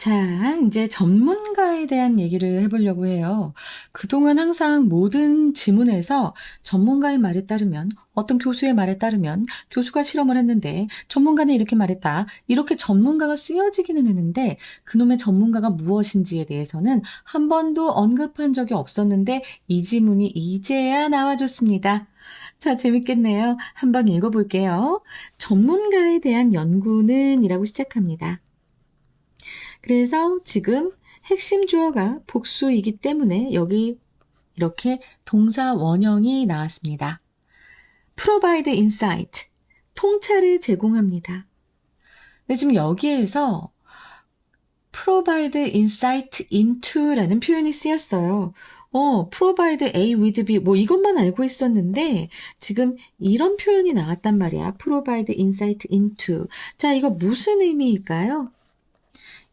자, 이제 전문가에 대한 얘기를 해보려고 해요. 그동안 항상 모든 지문에서 전문가의 말에 따르면, 어떤 교수의 말에 따르면, 교수가 실험을 했는데, 전문가는 이렇게 말했다. 이렇게 전문가가 쓰여지기는 했는데, 그놈의 전문가가 무엇인지에 대해서는 한 번도 언급한 적이 없었는데, 이 지문이 이제야 나와줬습니다. 자, 재밌겠네요. 한번 읽어볼게요. 전문가에 대한 연구는 이라고 시작합니다. 그래서 지금 핵심 주어가 복수이기 때문에 여기 이렇게 동사 원형이 나왔습니다. provide insight, 통찰을 제공합니다. 근데 지금 여기에서 provide insight into라는 표현이 쓰였어요. provide A with B, 뭐 이것만 알고 있었는데 지금 이런 표현이 나왔단 말이야. provide insight into. 자, 이거 무슨 의미일까요?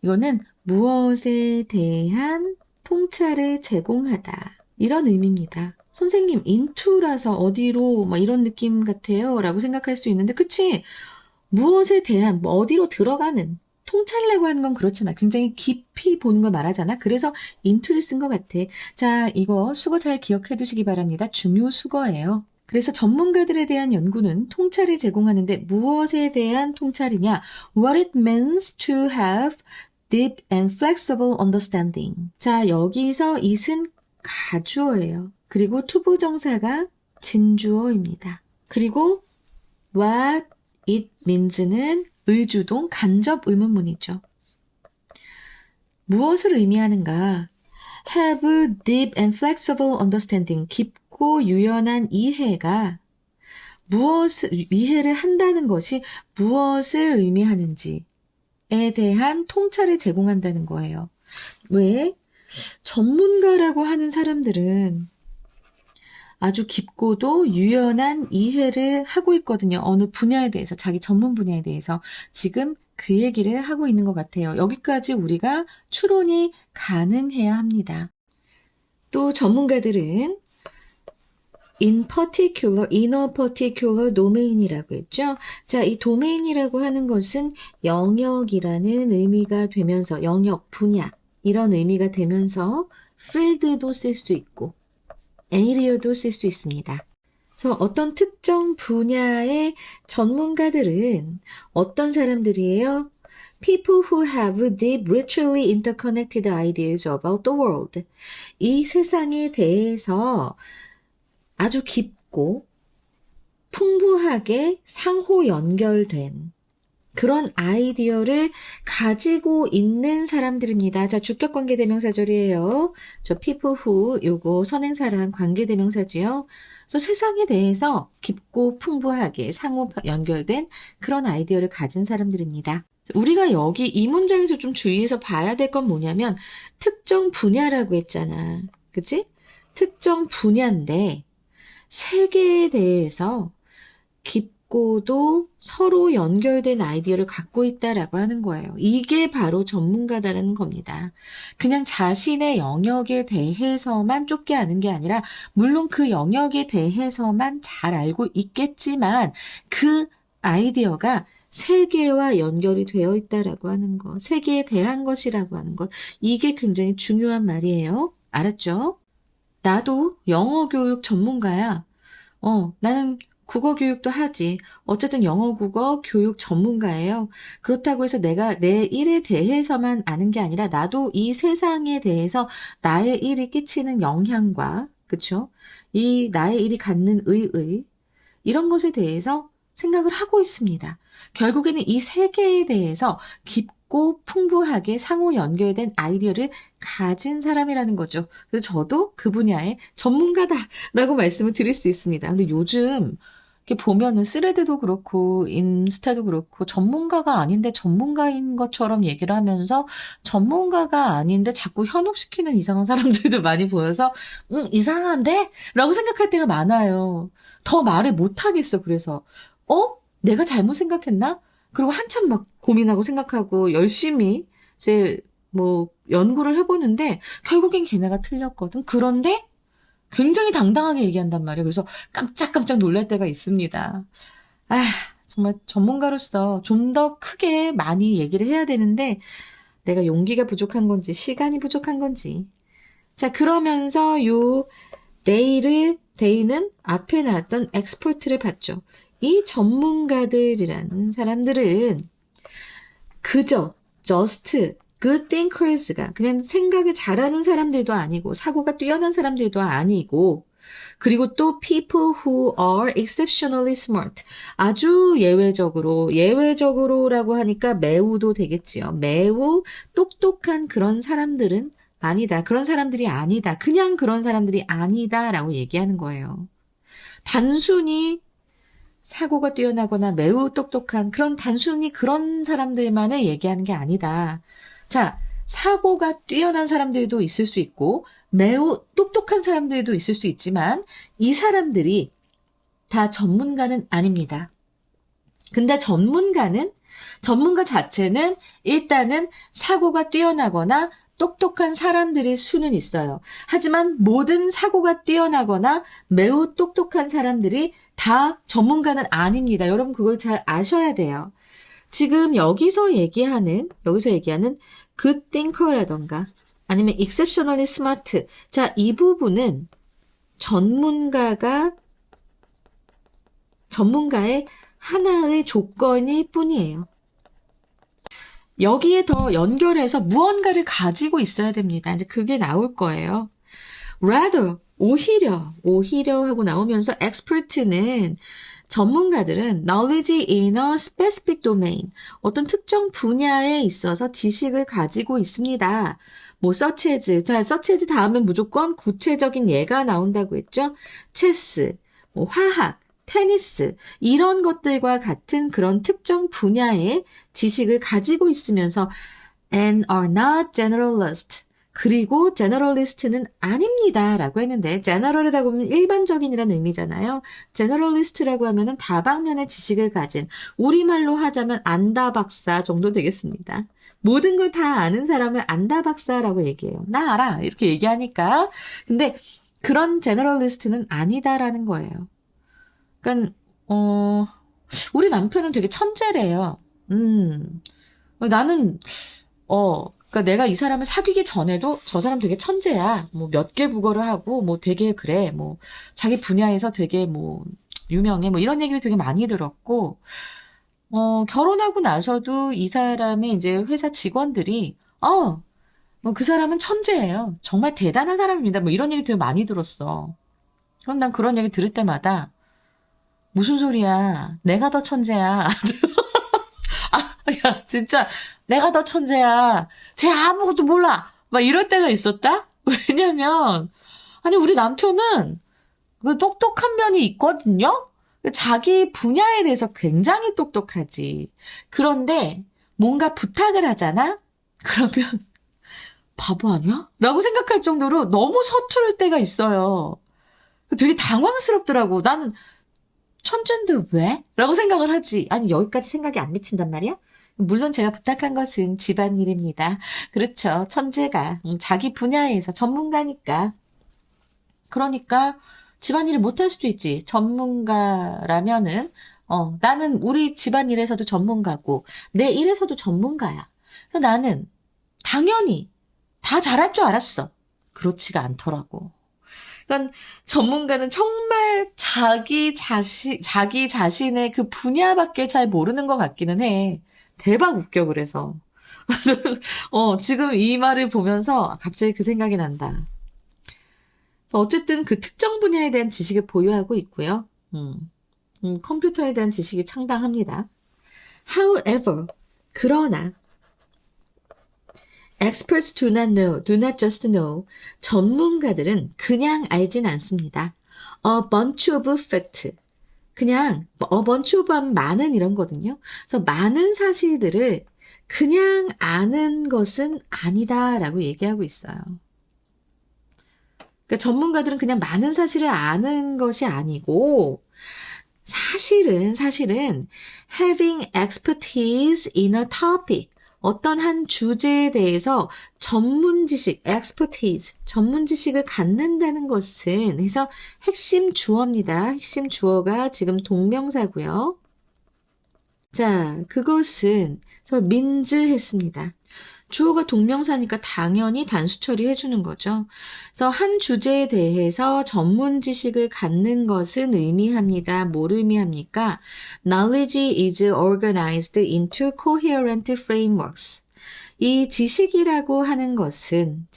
이거는 무엇에 대한 통찰을 제공하다. 이런 의미입니다. 선생님, into라서 어디로 막 이런 느낌 같아요 라고 생각할 수 있는데 그치? 무엇에 대한, 뭐 어디로 들어가는 통찰이라고 하는 건 그렇잖아. 굉장히 깊이 보는 걸 말하잖아. 그래서 into를 쓴 것 같아. 자, 이거 수거 잘 기억해 두시기 바랍니다. 중요 수거예요. 그래서 전문가들에 대한 연구는 통찰을 제공하는데 무엇에 대한 통찰이냐? What it means to have deep and flexible understanding. 자, 여기서 it은 가주어예요. 그리고 투부정사가 진주어입니다. 그리고 what it means는 의주동 간접 의문문이죠. 무엇을 의미하는가? Have deep and flexible understanding. 깊고 유연한 이해가 이해를 한다는 것이 무엇을 의미하는지에 대한 통찰을 제공한다는 거예요. 왜? 전문가라고 하는 사람들은 아주 깊고도 유연한 이해를 하고 있거든요. 어느 분야에 대해서, 자기 전문 분야에 대해서. 지금 그 얘기를 하고 있는 것 같아요. 여기까지 우리가 추론이 가능해야 합니다. 또 전문가들은 in a particular domain이라고 했죠. 자, 이 도메인이라고 하는 것은 영역이라는 의미가 되면서, 영역, 분야, 이런 의미가 되면서 field도 쓸 수 있고 area도 쓸 수 있습니다. 그래서 어떤 특정 분야의 전문가들은 어떤 사람들이에요? People who have deep, richly interconnected ideas about the world. 이 세상에 대해서 아주 깊고 풍부하게 상호 연결된 그런 아이디어를 가지고 있는 사람들입니다. 자, 주격관계 대명사절이에요. 저 people who, 요거 선행사랑 관계 대명사지요. 그래서 세상에 대해서 깊고 풍부하게 상호 연결된 그런 아이디어를 가진 사람들입니다. 우리가 여기 이 문장에서 좀 주의해서 봐야 될 건 뭐냐면 특정 분야라고 했잖아. 그치? 특정 분야인데 세계에 대해서 깊고도 서로 연결된 아이디어를 갖고 있다라고 하는 거예요. 이게 바로 전문가다라는 겁니다. 그냥 자신의 영역에 대해서만 좁게 아는 게 아니라 물론 그 영역에 대해서만 잘 알고 있겠지만 그 아이디어가 세계와 연결이 되어 있다라고 하는 것, 세계에 대한 것이라고 하는 것, 이게 굉장히 중요한 말이에요. 알았죠? 나도 영어 교육 전문가야. 나는 국어 교육도 하지. 어쨌든 영어 국어 교육 전문가예요. 그렇다고 해서 내가 내 일에 대해서만 아는 게 아니라 나도 이 세상에 대해서 나의 일이 끼치는 영향과, 그쵸? 이 나의 일이 갖는 의의, 이런 것에 대해서 생각을 하고 있습니다. 결국에는 이 세계에 대해서 깊고 풍부하게 상호 연결된 아이디어를 가진 사람이라는 거죠. 그래서 저도 그 분야의 전문가다라고 말씀을 드릴 수 있습니다. 근데 요즘 이렇게 보면은 스레드도 그렇고 인스타도 그렇고 전문가가 아닌데 전문가인 것처럼 얘기를 하면서 전문가가 아닌데 자꾸 현혹시키는 이상한 사람들도 많이 보여서 이상한데? 라고 생각할 때가 많아요. 더 말을 못하겠어. 그래서 내가 잘못 생각했나? 그리고 한참 막 고민하고 생각하고 열심히 이제 뭐 연구를 해보는데 결국엔 걔네가 틀렸거든. 그런데 굉장히 당당하게 얘기한단 말이에요. 그래서 깜짝깜짝 놀랄 때가 있습니다. 정말 전문가로서 좀 더 크게 많이 얘기를 해야 되는데 내가 용기가 부족한 건지 시간이 부족한 건지. 자, 그러면서 요 데이는 앞에 나왔던 엑스퍼트를 봤죠. 이 전문가들이라는 사람들은 그저 just good thinkers가 그냥 생각을 잘하는 사람들도 아니고 사고가 뛰어난 사람들도 아니고 그리고 또 people who are exceptionally smart 아주 예외적으로라고 하니까 매우도 되겠지요. 매우 똑똑한 그런 사람들은 아니다. 그런 사람들이 아니다. 그냥 그런 사람들이 아니다라고 얘기하는 거예요. 단순히 사고가 뛰어나거나 매우 똑똑한 단순히 그런 사람들만을 얘기하는 게 아니다. 자, 사고가 뛰어난 사람들도 있을 수 있고 매우 똑똑한 사람들도 있을 수 있지만 이 사람들이 다 전문가는 아닙니다. 근데 전문가 자체는 일단은 사고가 뛰어나거나 똑똑한 사람들의 수는 있어요. 하지만 모든 사고가 뛰어나거나 매우 똑똑한 사람들이 다 전문가는 아닙니다. 여러분 그걸 잘 아셔야 돼요. 지금 여기서 얘기하는 good thinker라던가 아니면 exceptionally smart. 자, 이 부분은 전문가의 하나의 조건일 뿐이에요. 여기에 더 연결해서 무언가를 가지고 있어야 됩니다. 이제 그게 나올 거예요. rather, 오히려 하고 나오면서 expert는 전문가들은 knowledge in a specific domain, 어떤 특정 분야에 있어서 지식을 가지고 있습니다. 뭐 such as 다음엔 무조건 구체적인 예가 나온다고 했죠. 체스, 뭐 화학, 테니스 이런 것들과 같은 그런 특정 분야의 지식을 가지고 있으면서 and are not generalist 그리고 generalist는 아닙니다 라고 했는데 general이라고 하면 일반적인이라는 의미잖아요. generalist라고 하면은 다방면의 지식을 가진 우리말로 하자면 안다박사 정도 되겠습니다. 모든 걸 다 아는 사람을 안다박사라고 얘기해요. 나 알아 이렇게 얘기하니까 근데 그런 generalist는 아니다라는 거예요. 그러니까 우리 남편은 되게 천재래요. 나는 그러니까 내가 이 사람을 사귀기 전에도 저 사람 되게 천재야. 뭐 몇 개 국어를 하고 뭐 되게 그래. 뭐 자기 분야에서 되게 뭐 유명해. 뭐 이런 얘기를 되게 많이 들었고 결혼하고 나서도 이 사람의 이제 회사 직원들이 뭐 그 사람은 천재예요. 정말 대단한 사람입니다. 뭐 이런 얘기 되게 많이 들었어. 그럼 난 그런 얘기 들을 때마다 무슨 소리야? 내가 더 천재야. 야, 진짜 내가 더 천재야. 쟤 아무것도 몰라. 막 이럴 때가 있었다? 왜냐면 아니 우리 남편은 그 똑똑한 면이 있거든요. 자기 분야에 대해서 굉장히 똑똑하지. 그런데 뭔가 부탁을 하잖아? 그러면 바보 아니야? 라고 생각할 정도로 너무 서투를 때가 있어요. 되게 당황스럽더라고. 나는 천재인데 왜? 라고 생각을 하지. 아니 여기까지 생각이 안 미친단 말이야? 물론 제가 부탁한 것은 집안일입니다. 그렇죠. 천재가 자기 분야에서 전문가니까. 그러니까 집안일을 못할 수도 있지. 전문가라면은 나는 우리 집안일에서도 전문가고 내 일에서도 전문가야. 나는 당연히 다 잘할 줄 알았어. 그렇지가 않더라고. 그러니까 전문가는 정말 자기 자신의 그 분야밖에 잘 모르는 것 같기는 해. 대박 웃겨 그래서. 지금 이 말을 보면서 갑자기 그 생각이 난다. 어쨌든 그 특정 분야에 대한 지식을 보유하고 있고요. 컴퓨터에 대한 지식이 상당합니다. However, 그러나 experts do not just know. 전문가들은 그냥 알진 않습니다. A bunch of fact. 그냥 a bunch of 하면 많은 이런 거거든요. 그래서 많은 사실들을 그냥 아는 것은 아니다라고 얘기하고 있어요. 그러니까 전문가들은 그냥 많은 사실을 아는 것이 아니고 사실은 having expertise in a topic 어떤 한 주제에 대해서 전문 지식을 갖는다는 것은 그래서 핵심 주어입니다. 핵심 주어가 지금 동명사고요. 자, 그것은 그래서 means 했습니다. 주어가 동명사니까 당연히 단수 처리해주는 거죠. 그래서 한 주제에 대해서 전문 지식을 갖는 것은 의미합니다. 뭘 의미합니까? Knowledge is organized into coherent frameworks. 이 지식이라고 하는 것은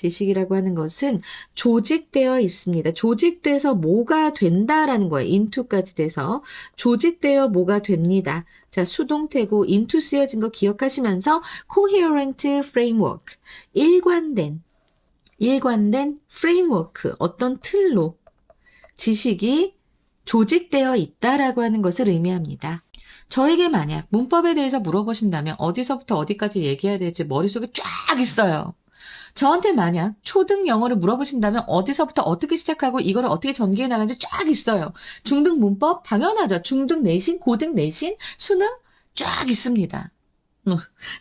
조직되어 있습니다. 조직돼서 뭐가 된다라는 거예요. into까지 돼서 조직되어 뭐가 됩니다. 자, 수동태고 into 쓰여진 거 기억하시면서 coherent framework, 일관된 framework, 어떤 틀로 지식이 조직되어 있다라고 하는 것을 의미합니다. 저에게 만약 문법에 대해서 물어보신다면 어디서부터 어디까지 얘기해야 될지 머릿속에 쫙 있어요. 저한테 만약 초등 영어를 물어보신다면 어디서부터 어떻게 시작하고 이거를 어떻게 전개해 나가는지 쫙 있어요. 중등 문법 당연하죠. 중등 내신, 고등 내신, 수능 쫙 있습니다.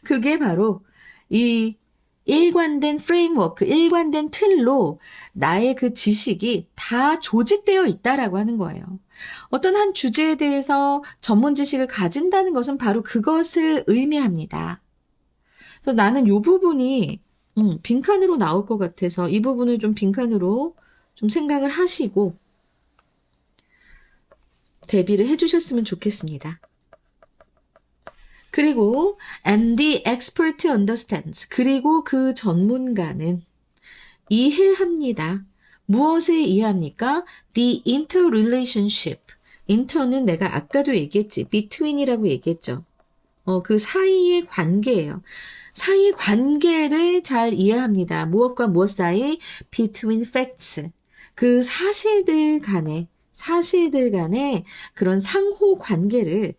그게 바로 이 일관된 프레임워크, 일관된 틀로 나의 그 지식이 다 조직되어 있다라고 하는 거예요. 어떤 한 주제에 대해서 전문 지식을 가진다는 것은 바로 그것을 의미합니다. 그래서 나는 이 부분이 빈칸으로 나올 것 같아서 이 부분을 좀 빈칸으로 좀 생각을 하시고 대비를 해주셨으면 좋겠습니다. 그리고 and the expert understands. 그리고 그 전문가는 이해합니다. 무엇을 이해합니까? The interrelationship. inter는 내가 아까도 얘기했지. between이라고 얘기했죠. 그 사이의 관계예요. 사이 관계를 잘 이해합니다. 무엇과 무엇 사이? between facts. 그 사실들 간의 그런 상호 관계를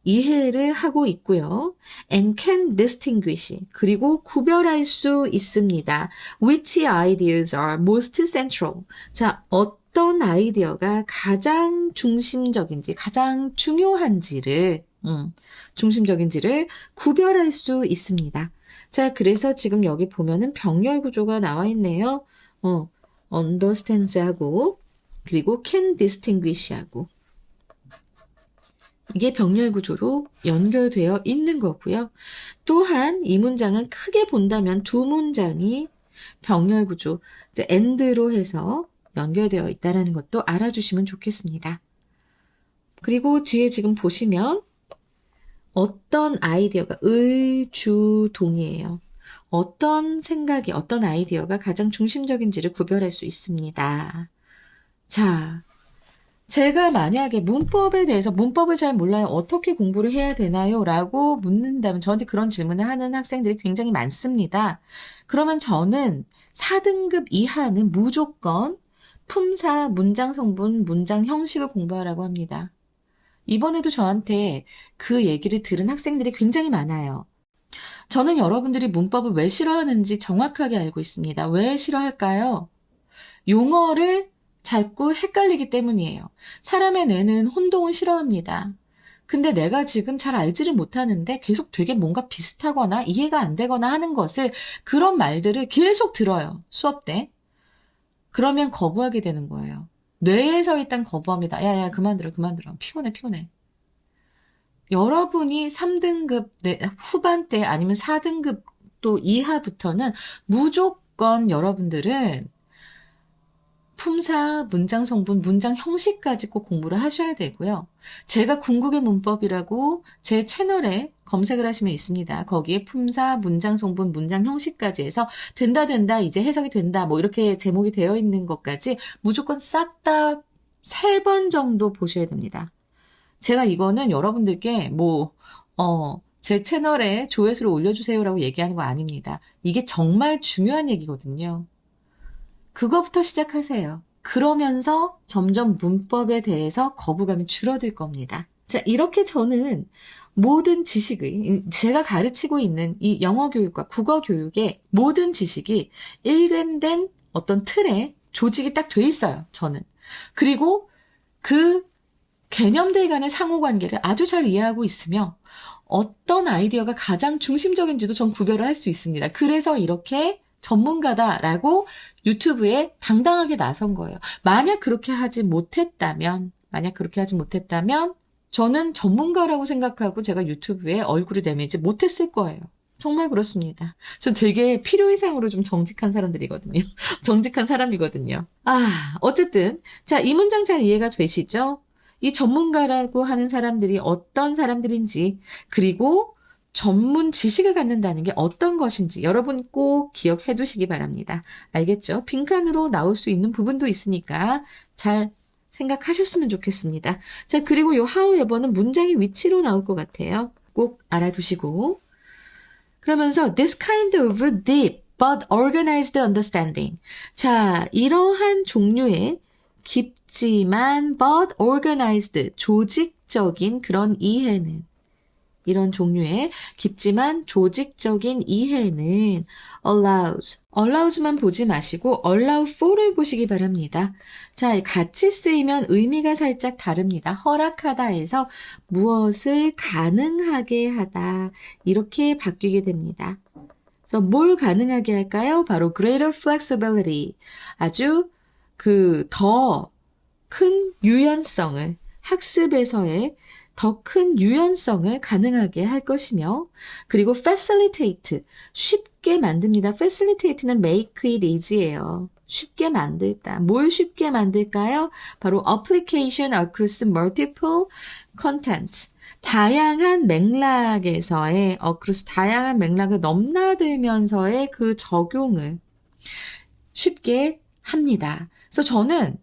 이해를 하고 있고요. and can distinguish. 그리고 구별할 수 있습니다. which ideas are most central. 자, 어떤 아이디어가 가장 중심적인지, 가장 중요한지를 구별할 수 있습니다. 자, 그래서 지금 여기 보면은 병렬 구조가 나와 있네요. understands하고, 그리고 can distinguish하고. 이게 병렬 구조로 연결되어 있는 거고요. 또한 이 문장은 크게 본다면 두 문장이 병렬 구조, 이제 and로 해서 연결되어 있다는 것도 알아주시면 좋겠습니다. 그리고 뒤에 지금 보시면 어떤 아이디어가 의주동이에요. 어떤 생각이, 어떤 아이디어가 가장 중심적인지를 구별할 수 있습니다. 자, 제가 만약에 문법에 대해서 문법을 잘 몰라요. 어떻게 공부를 해야 되나요? 라고 묻는다면 저한테 그런 질문을 하는 학생들이 굉장히 많습니다. 그러면 저는 4등급 이하는 무조건 품사, 문장 성분, 문장 형식을 공부하라고 합니다. 이번에도 저한테 그 얘기를 들은 학생들이 굉장히 많아요. 저는 여러분들이 문법을 왜 싫어하는지 정확하게 알고 있습니다. 왜 싫어할까요? 용어를 자꾸 헷갈리기 때문이에요. 사람의 뇌는 혼동을 싫어합니다. 근데 내가 지금 잘 알지를 못하는데 계속 되게 뭔가 비슷하거나 이해가 안 되거나 하는 것을, 그런 말들을 계속 들어요. 수업 때. 그러면 거부하게 되는 거예요. 뇌에서 일단 거부합니다. 야야 그만 들어. 피곤해. 여러분이 3등급 후반대 아니면 4등급 또 이하부터는 무조건 여러분들은 품사, 문장 성분, 문장 형식까지 꼭 공부를 하셔야 되고요. 제가 궁극의 문법이라고 제 채널에 검색을 하시면 있습니다. 거기에 품사, 문장 성분, 문장 형식까지 해서 된다, 이제 해석이 된다, 뭐 이렇게 제목이 되어 있는 것까지 무조건 싹 다 3번 정도 보셔야 됩니다. 제가 이거는 여러분들께 제 채널에 조회수를 올려주세요라고 얘기하는 거 아닙니다. 이게 정말 중요한 얘기거든요. 그거부터 시작하세요. 그러면서 점점 문법에 대해서 거부감이 줄어들 겁니다. 자, 이렇게 저는 모든 지식을, 제가 가르치고 있는 이 영어 교육과 국어 교육의 모든 지식이 일관된 어떤 틀에 조직이 딱 돼 있어요, 저는. 그리고 그 개념들 간의 상호관계를 아주 잘 이해하고 있으며 어떤 아이디어가 가장 중심적인지도 전 구별을 할 수 있습니다. 그래서 이렇게 전문가다라고 유튜브에 당당하게 나선 거예요. 만약 그렇게 하지 못했다면 저는 전문가라고 생각하고 제가 유튜브에 얼굴을 내밀지 못했을 거예요. 정말 그렇습니다. 저 되게 필요 이상으로 좀 정직한 사람들이거든요. 정직한 사람이거든요. 어쨌든. 자, 이 문장 잘 이해가 되시죠? 이 전문가라고 하는 사람들이 어떤 사람들인지, 그리고 전문 지식을 갖는다는 게 어떤 것인지 여러분 꼭 기억해 두시기 바랍니다. 알겠죠? 빈칸으로 나올 수 있는 부분도 있으니까 잘 생각하셨으면 좋겠습니다. 자, 그리고 요 however는 문장의 위치로 나올 것 같아요. 꼭 알아두시고. 그러면서 this kind of deep but organized understanding. 자, 이러한 종류의 깊지만 but organized, 조직적인 그런 이해는, 이런 종류의 깊지만 조직적인 이해는 allows만 보지 마시고 allow for를 보시기 바랍니다. 자, 같이 쓰이면 의미가 살짝 다릅니다. 허락하다에서 무엇을 가능하게 하다 이렇게 바뀌게 됩니다. 그래서 뭘 가능하게 할까요? 바로 greater flexibility, 아주 더 큰 유연성을, 학습에서의 더 큰 유연성을 가능하게 할 것이며, 그리고 facilitate, 쉽게 만듭니다. facilitate는 make it easy예요. 쉽게 만들다. 뭘 쉽게 만들까요? 바로 application across multiple contents. 다양한 맥락에서의 across, 다양한 맥락을 넘나들면서의 그 적용을 쉽게 합니다. 그래서 저는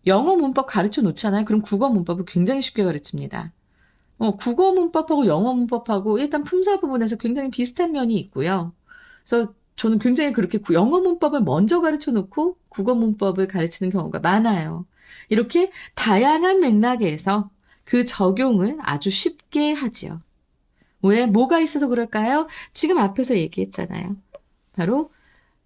영어 문법 가르쳐 놓잖아요. 그럼 국어 문법을 굉장히 쉽게 가르칩니다. 국어 문법하고 영어 문법하고 일단 품사 부분에서 굉장히 비슷한 면이 있고요. 그래서 저는 굉장히 그렇게 영어 문법을 먼저 가르쳐 놓고 국어 문법을 가르치는 경우가 많아요. 이렇게 다양한 맥락에서 그 적용을 아주 쉽게 하지요. 왜? 뭐가 있어서 그럴까요? 지금 앞에서 얘기했잖아요. 바로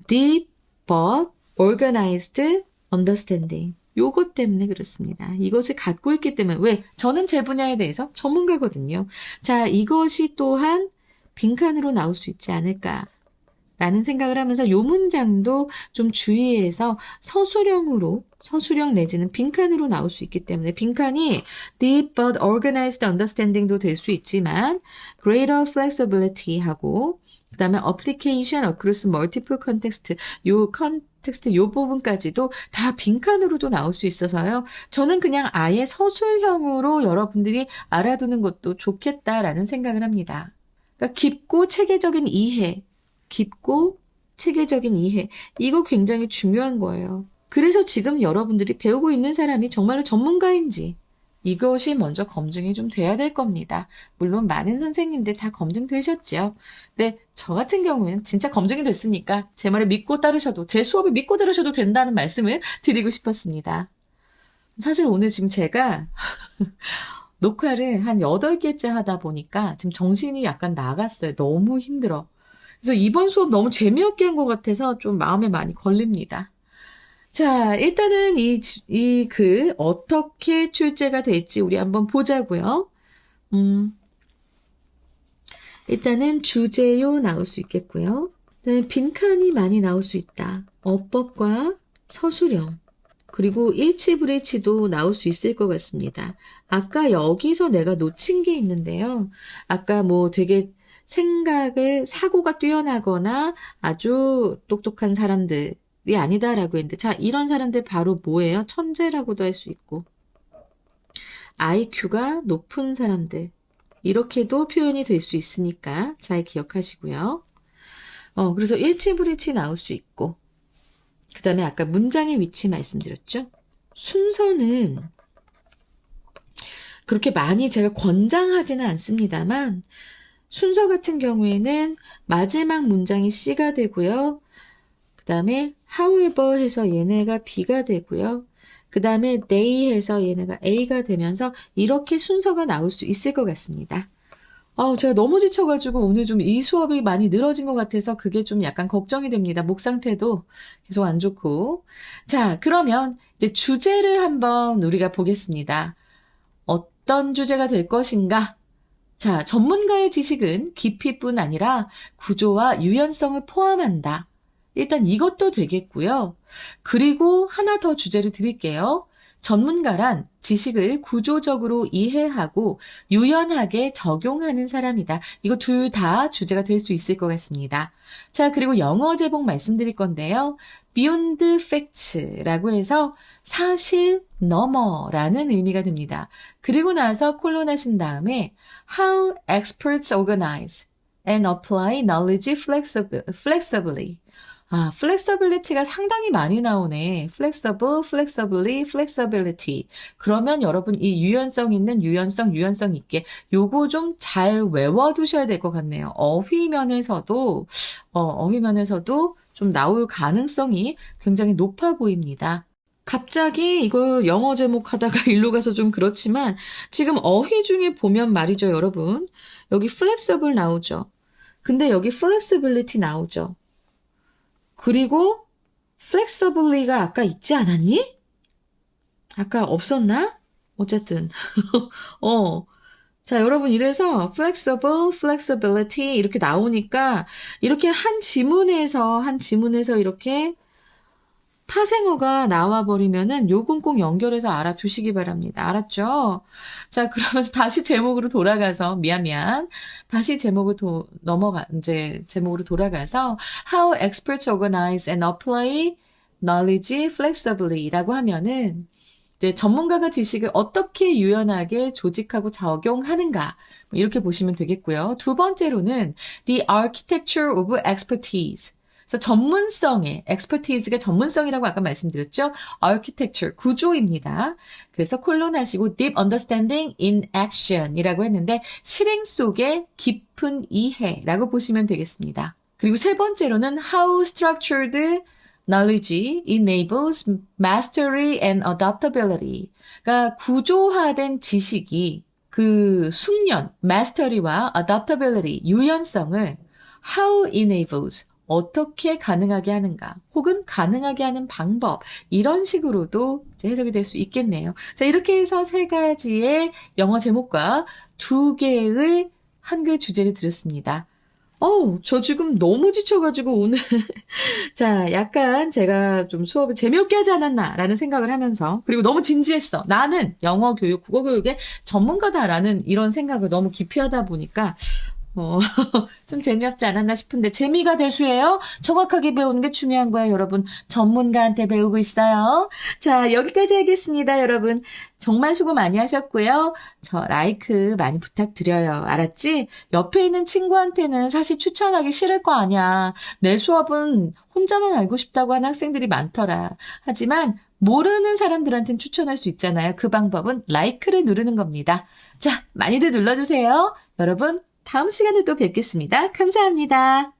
deep but organized understanding. 요것 때문에 그렇습니다. 이것을 갖고 있기 때문에. 왜? 저는 제 분야에 대해서 전문가거든요. 자, 이것이 또한 빈칸으로 나올 수 있지 않을까라는 생각을 하면서 요 문장도 좀 주의해서 서술형 내지는 빈칸으로 나올 수 있기 때문에, 빈칸이 deep but organized understanding도 될 수 있지만 greater flexibility 하고, 그 다음에 application across multiple context, 요 컨텍스트 요 부분까지도 다 빈칸으로도 나올 수 있어서요. 저는 그냥 아예 서술형으로 여러분들이 알아두는 것도 좋겠다라는 생각을 합니다. 그러니까 깊고 체계적인 이해, 이거 굉장히 중요한 거예요. 그래서 지금 여러분들이 배우고 있는 사람이 정말로 전문가인지 이것이 먼저 검증이 좀 돼야 될 겁니다. 물론 많은 선생님들 다 검증되셨죠. 근데 저 같은 경우에는 진짜 검증이 됐으니까 제 말을 믿고 따르셔도, 제 수업을 믿고 들으셔도 된다는 말씀을 드리고 싶었습니다. 사실 오늘 지금 제가 녹화를 한 8개째 하다 보니까 지금 정신이 약간 나갔어요. 너무 힘들어. 그래서 이번 수업 너무 재미없게 한 것 같아서 좀 마음에 많이 걸립니다. 자, 일단은 이 글 어떻게 출제가 될지 우리 한번 보자고요. 일단은 주제요 나올 수 있겠고요. 그다음에 빈칸이 많이 나올 수 있다. 어법과 서술형, 그리고 일치불일치도 나올 수 있을 것 같습니다. 아까 여기서 내가 놓친 게 있는데요. 아까 뭐 되게 사고가 뛰어나거나 아주 똑똑한 사람들 이 아니다라고 했는데, 자, 이런 사람들 바로 뭐예요? 천재라고도 할 수 있고, IQ가 높은 사람들, 이렇게도 표현이 될 수 있으니까 잘 기억하시고요. 그래서 일치불일치 나올 수 있고, 그 다음에 아까 문장의 위치 말씀드렸죠? 순서는 그렇게 많이 제가 권장하지는 않습니다만, 순서 같은 경우에는 마지막 문장이 C가 되고요. 그 다음에 however 해서 얘네가 B가 되고요. 그 다음에 they 해서 얘네가 A가 되면서 이렇게 순서가 나올 수 있을 것 같습니다. 제가 너무 지쳐가지고 오늘 좀 이 수업이 많이 늘어진 것 같아서 그게 좀 약간 걱정이 됩니다. 목 상태도 계속 안 좋고. 자, 그러면 이제 주제를 한번 우리가 보겠습니다. 어떤 주제가 될 것인가? 자, 전문가의 지식은 깊이뿐 아니라 구조와 유연성을 포함한다. 일단 이것도 되겠고요. 그리고 하나 더 주제를 드릴게요. 전문가란 지식을 구조적으로 이해하고 유연하게 적용하는 사람이다. 이거 둘 다 주제가 될 수 있을 것 같습니다. 자, 그리고 영어 제목 말씀드릴 건데요. Beyond facts라고 해서 사실 너머라는 의미가 됩니다. 그리고 나서 콜론 하신 다음에 How experts organize and apply knowledge flexibly. 아, flexibility가 상당히 많이 나오네. flexible, flexibly, flexibility. 그러면 여러분 이 유연성 있는 유연성 있게 요거 좀 잘 외워두셔야 될 것 같네요. 어휘면에서도 좀 나올 가능성이 굉장히 높아 보입니다. 갑자기 이거 영어 제목 하다가 일로 가서 좀 그렇지만 지금 어휘 중에 보면 말이죠, 여러분. 여기 flexible 나오죠. 근데 여기 flexibility 나오죠. 그리고 flexibly가 아까 있지 않았니? 아까 없었나? 어쨌든 자, 여러분 이래서 flexible, flexibility 이렇게 나오니까 이렇게 한 지문에서 이렇게 파생어가 나와버리면은 요건 꼭 연결해서 알아두시기 바랍니다. 알았죠? 자, 그러면서 다시 제목으로 돌아가서 다시 제목으로 돌아가서 How experts organize and apply knowledge flexibly라고 하면은 이제 전문가가 지식을 어떻게 유연하게 조직하고 적용하는가 이렇게 보시면 되겠고요. 두 번째로는 the architecture of expertise. 그래서 전문성의 expertise가 전문성이라고 아까 말씀드렸죠. architecture 구조입니다. 그래서 콜론하시고 deep understanding in action이라고 했는데 실행 속의 깊은 이해라고 보시면 되겠습니다. 그리고 세 번째로는 how structured knowledge enables mastery and adaptability. 그러니까 구조화된 지식이 그 숙련, mastery와 adaptability, 유연성을 how enables 어떻게 가능하게 하는가, 혹은 가능하게 하는 방법, 이런 식으로도 이제 해석이 될 수 있겠네요. 자, 이렇게 해서 세 가지의 영어 제목과 두 개의 한글 주제를 드렸습니다. 저 지금 너무 지쳐가지고 오늘 자, 약간 제가 좀 수업을 재미없게 하지 않았나라는 생각을 하면서, 그리고 너무 진지했어. 나는 영어 교육, 국어 교육의 전문가다라는 이런 생각을 너무 깊이 하다 보니까 좀 재미없지 않았나 싶은데 재미가 대수예요. 정확하게 배우는 게 중요한 거예요, 여러분. 전문가한테 배우고 있어요. 자, 여기까지 하겠습니다, 여러분. 정말 수고 많이 하셨고요. 저 라이크 많이 부탁드려요. 알았지? 옆에 있는 친구한테는 사실 추천하기 싫을 거 아니야. 내 수업은 혼자만 알고 싶다고 하는 학생들이 많더라. 하지만 모르는 사람들한테는 추천할 수 있잖아요. 그 방법은 라이크를 누르는 겁니다. 자, 많이들 눌러주세요. 여러분, 다음 시간에 또 뵙겠습니다. 감사합니다.